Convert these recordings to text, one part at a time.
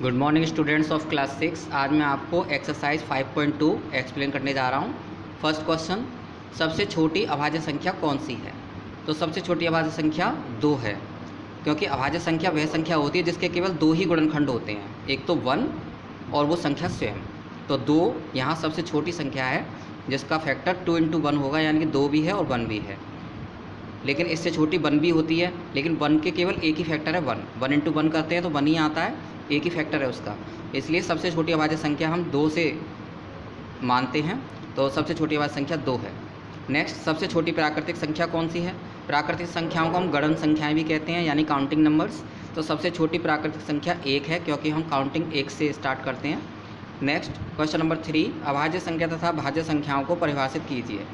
Good morning students of class 6। आज मैं आपको एक्सरसाइज 5.2 एक्सप्लेन करने जा रहा हूँ। फर्स्ट क्वेश्चन, सबसे छोटी अभाज्य संख्या कौन सी है? तो सबसे छोटी अभाज्य संख्या 2 है, क्योंकि अभाज्य संख्या वह संख्या होती है जिसके केवल 2 ही गुणनखंड होते हैं, एक तो 1 और वो संख्या स्वयं। तो 2 यहाँ सबसे छोटी संख्या है जिसका फैक्टर 2 × 1 होगा, यानी कि 2 भी है और 1 भी है। लेकिन इससे छोटी 1 भी होती है, लेकिन 1 के केवल एक ही फैक्टर है 1। 1 × 1 करते हैं तो 1 ही आता है, एक ही फैक्टर है उसका। इसलिए सबसे छोटी अभाज्य संख्या हम 2 से मानते हैं, तो सबसे छोटी अभाज्य संख्या 2 है। नेक्स्ट, सबसे छोटी प्राकृतिक संख्या कौन सी है? प्राकृतिक संख्याओं को हम गणन संख्याएं भी कहते हैं, यानी काउंटिंग नंबर्स। तो सबसे छोटी प्राकृतिक संख्या 1 है, क्योंकि हम काउंटिंग 1 से स्टार्ट करते हैं। नेक्स्ट, क्वेश्चन नंबर 3, अभाज्य संख्या तथा भाज्य संख्याओं को परिभाषित कीजिए।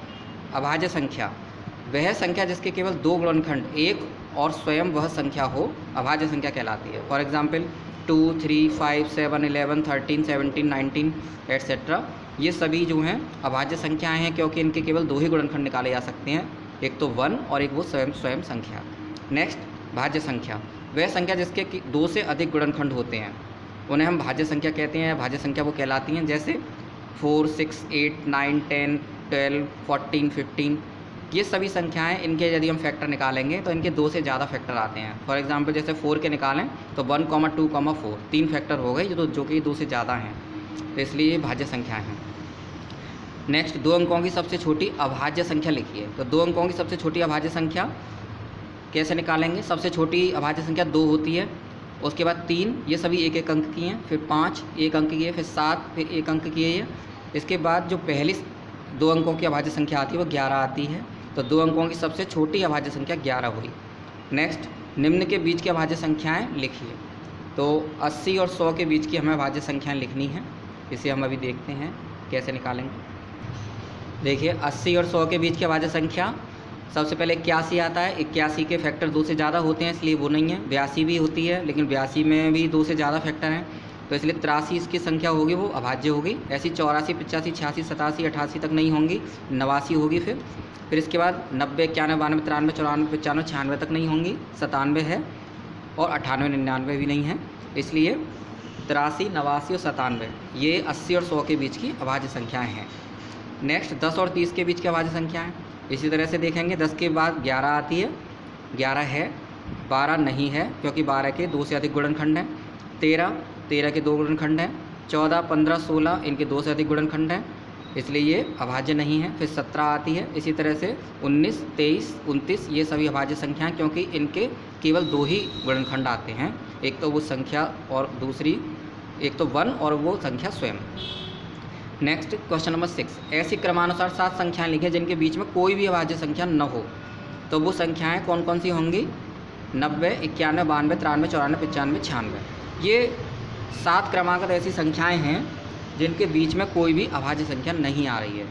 अभाज्य संख्या वह संख्या जिसके केवल 2 गुणनखंड एक और स्वयं वह संख्या हो, अभाज्य संख्या कहलाती है। फॉर एग्जाम्पल 2, 3, 5, 7, 11, 13, 17, 19 एट्सेट्रा, ये सभी जो हैं अभाज्य संख्याएं हैं, क्योंकि इनके केवल 2 ही गुणनखंड निकाले जा सकते हैं, एक तो 1 और एक वो स्वयं संख्या। नेक्स्ट, भाज्य संख्या वह संख्या जिसके 2 से अधिक गुणनखंड होते हैं, उन्हें हम भाज्य संख्या कहते हैं। भाज्य संख्या वो कहलाती हैं जैसे 4, 6, 8, 9, 10, 12, 14, 15, ये सभी संख्याएं, इनके यदि हम फैक्टर निकालेंगे तो इनके 2 से ज़्यादा फैक्टर आते हैं। फॉर एग्जांपल जैसे 4 के निकालें तो 1, 2, 4, 3 फैक्टर हो गए जो कि 2 से ज़्यादा हैं, तो इसलिए ये भाज्य संख्याएं हैं। नेक्स्ट, 2 अंकों की सबसे छोटी अभाज्य संख्या लिखिए। तो 2 अंकों की सबसे छोटी अभाज्य संख्या कैसे निकालेंगे? सबसे छोटी अभाज्य संख्या 2 होती है, उसके बाद 3, ये सभी 1-1 अंक की हैं, फिर 5 1 अंक की है, फिर 7 फिर 1 अंक की है ये। इसके बाद जो पहली 2 अंकों की अभाज्य संख्या आती है वो 11 आती है, तो 2 अंकों की सबसे छोटी अभाज्य संख्या 11 हुई। नेक्स्ट, निम्न के बीच की अभाज्य संख्याएं लिखिए। तो 80 और 100 के बीच की हमें अभाज्य संख्याएं लिखनी है, इसे हम अभी देखते हैं कैसे निकालेंगे। देखिए, 80 और 100 के बीच की अभाज्य संख्या सबसे पहले 81 आता है। 81 के फैक्टर 2 से ज़्यादा होते हैं, इसलिए वो नहीं है। 82 भी होती है, लेकिन 82 में भी 2 से ज़्यादा फैक्टर हैं, तो इसलिए 83 इसकी संख्या होगी, वो अभाज्य होगी। ऐसी 84, 85, 86, 87, 88 तक नहीं होंगी, 89 होगी। फिर इसके बाद 90, 91, 92, 93, 94, 95, 96 तक नहीं होंगी, 97 है, और 98, 99 भी नहीं है। इसलिए 83, 89 और 97 ये 80 और 100 के बीच की अभाज्य संख्याएं हैं। नेक्स्ट, 10 और 30 के बीच की अभाज्य संख्याएं इसी तरह से देखेंगे। 10 के बाद 11 आती है, 11 है। 12 नहीं है, क्योंकि 12 के 2 से अधिक गुणनखंड हैं। 13 के 2 गुणनखंड हैं। 14, 15, 16 इनके 2 से अधिक गुणनखंड हैं, इसलिए ये अभाज्य नहीं है। फिर 17 आती है। इसी तरह से 19, 23, 29 ये सभी अभाज्य संख्या हैं, क्योंकि इनके केवल 2 ही गुणनखंड आते हैं, एक तो वो संख्या और दूसरी एक तो 1 और वो संख्या स्वयं। नेक्स्ट, क्वेश्चन नंबर 6, ऐसी क्रमानुसार 7 संख्याएं लिखें जिनके बीच में कोई भी अभाज्य संख्या न हो। तो वो संख्याएँ कौन कौन सी होंगी? 90, 91, 92, 93, 94, 95, 96। ये 7 क्रमांक ऐसी संख्याएं हैं जिनके बीच में कोई भी अभाज्य संख्या नहीं आ रही है,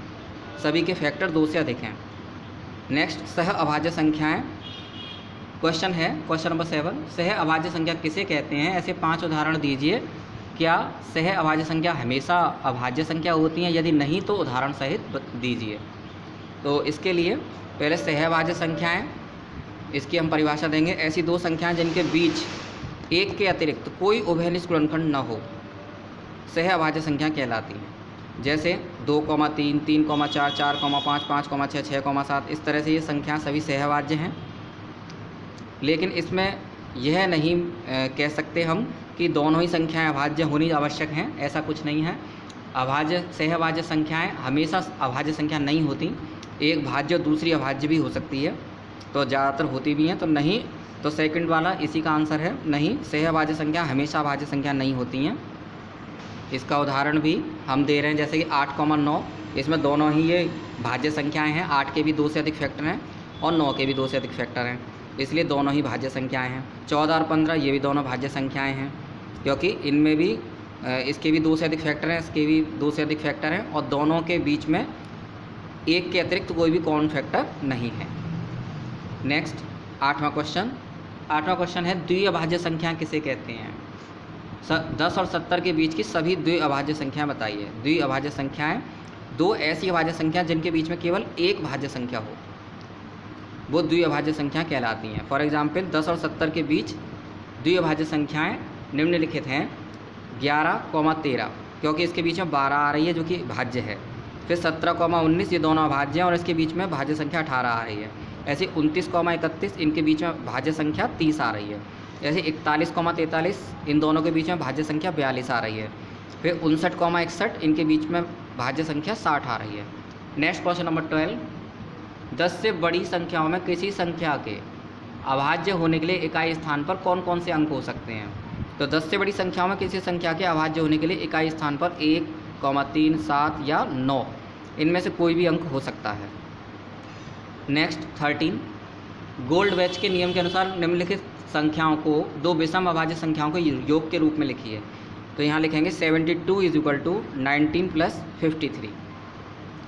सभी के फैक्टर 2 से अधिक हैं। नेक्स्ट, सह अभाज्य संख्याएं। क्वेश्चन है क्वेश्चन नंबर 7, सह अभाज्य संख्या किसे कहते हैं? ऐसे 5 उदाहरण दीजिए। क्या सह अभाज्य संख्या हमेशा अभाज्य संख्या होती हैं? यदि नहीं तो उदाहरण सहित दीजिए। तो इसके लिए पहले सह अभाज्य संख्याएँ, इसकी हम परिभाषा देंगे। ऐसी 2 संख्याएँ जिनके बीच एक के अतिरिक्त कोई उभयनिष्ठ गुणनखंड न हो, सह अभाज्य संख्या कहलाती हैं। जैसे 2, 3, 3, 4, 4, 5, 5, 6, 6, 7, इस तरह से ये संख्या सभी सह अभाज्य हैं। लेकिन इसमें यह नहीं कह सकते हम कि दोनों ही संख्याएं अभाज्य होनी आवश्यक हैं, ऐसा कुछ नहीं है। सह अभाज्य संख्याएं हमेशा अभाज्य संख्या नहीं होती, एक भाज्य और दूसरी अभाज्य भी हो सकती है, तो ज़्यादातर होती भी हैं, तो नहीं। तो सेकंड वाला इसी का आंसर है, नहीं, सह अभाज्य संख्या हमेशा अभाज्य संख्या नहीं होती हैं। इसका उदाहरण भी हम दे रहे हैं, जैसे कि 8, 9, इसमें दोनों ही ये भाज्य संख्याएं हैं। 8 के भी 2 से अधिक फैक्टर हैं और 9 के भी 2 से अधिक फैक्टर हैं, इसलिए दोनों ही भाज्य संख्याएं हैं। 14 और 15 ये भी दोनों भाज्य संख्याएं हैं, क्योंकि इनमें भी इसके भी 2 से अधिक फैक्टर हैं, इसके भी 2 से अधिक फैक्टर हैं, और दोनों के बीच में एक के अतिरिक्त कोई भी कॉमन फैक्टर नहीं है। नेक्स्ट, 8वां क्वेश्चन है, द्विअभाज्य संख्या किसे कहते हैं? 10 और 70 के बीच की सभी द्विअभाज्य संख्याएं बताइए। द्विअभाज्य संख्याएं 2 ऐसी अभाज्य संख्या जिनके बीच में केवल एक भाज्य संख्या हो, वो द्विअभाज्य संख्या कहलाती हैं। फॉर एग्जाम्पल 10 और 70 के बीच द्विअभाज्य संख्याएं निम्नलिखित हैं। 11,13 क्योंकि इसके बीच में 12 आ रही है जो कि भाज्य है। फिर 17,19 ये दोनों अभाज्य हैं और इसके बीच में भाज्य संख्या 18 आ रही है। ऐसे 29,31 इनके बीच में भाज्य संख्या 30 आ रही है। ऐसे 41,43 इन दोनों के बीच में भाज्य संख्या 42 आ रही है। फिर 59,61 इनके बीच में भाज्य संख्या 60 आ रही है। नेक्स्ट क्वेश्चन नंबर 12, 10 से बड़ी संख्याओं में किसी संख्या के अभाज्य होने के लिए इकाई स्थान पर कौन कौन से अंक हो सकते हैं? तो 10 से बड़ी संख्याओं में किसी संख्या के अभाज्य होने के लिए इकाई स्थान पर 1, 3, 7 या 9 इनमें से कोई भी अंक हो सकता है। नेक्स्ट 13, गोल्ड वेज के नियम के अनुसार निम्नलिखित संख्याओं को दो विषम अभाज्य संख्याओं के योग के रूप में लिखिए। तो यहाँ लिखेंगे 72 = 19 + 53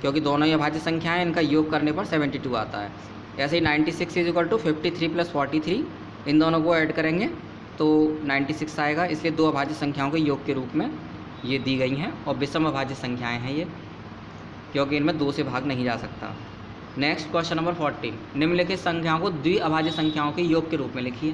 क्योंकि दोनों ही अभाज्य संख्याएं, इनका योग करने पर 72 आता है। ऐसे ही 96 = 53 + 43 इन दोनों को ऐड करेंगे तो 96 आएगा। इसलिए दो अभाज्य संख्याओं के योग के रूप में ये दी गई हैं और विषम अभाज्य संख्याएं हैं ये, क्योंकि इनमें 2 से भाग नहीं जा सकता। नेक्स्ट क्वेश्चन नंबर 14, निम्नलिखित संख्याओं को द्विअभाज्य संख्याओं के योग के रूप में लिखिए।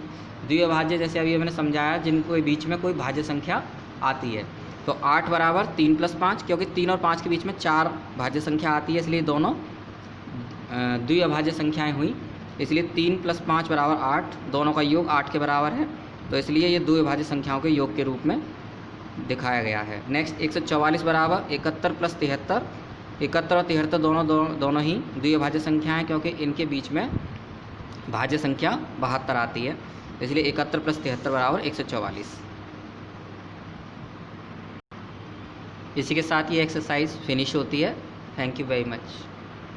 द्विअभाज्य जैसे अभी मैंने समझाया, जिनको बीच में कोई भाज्य संख्या आती है। तो 8 = 3 + 5 क्योंकि 3 और 5 के बीच में 4 भाज्य संख्या आती है, इसलिए दोनों द्विअभाज्य संख्याएं हुई। इसलिए 3 + 5 = 8, दोनों का योग 8 के बराबर है, तो इसलिए ये द्विअभाज्य संख्याओं के योग के रूप में दिखाया गया है। नेक्स्ट 144 = 71 + 73, 71 और 73 दोनों ही द्विअभाज्य संख्या हैं क्योंकि इनके बीच में भाज्य संख्या 72 आती है, इसलिए 71 + 73 = 144। इसी के साथ ये एक्सरसाइज फिनिश होती है। Thank you very much.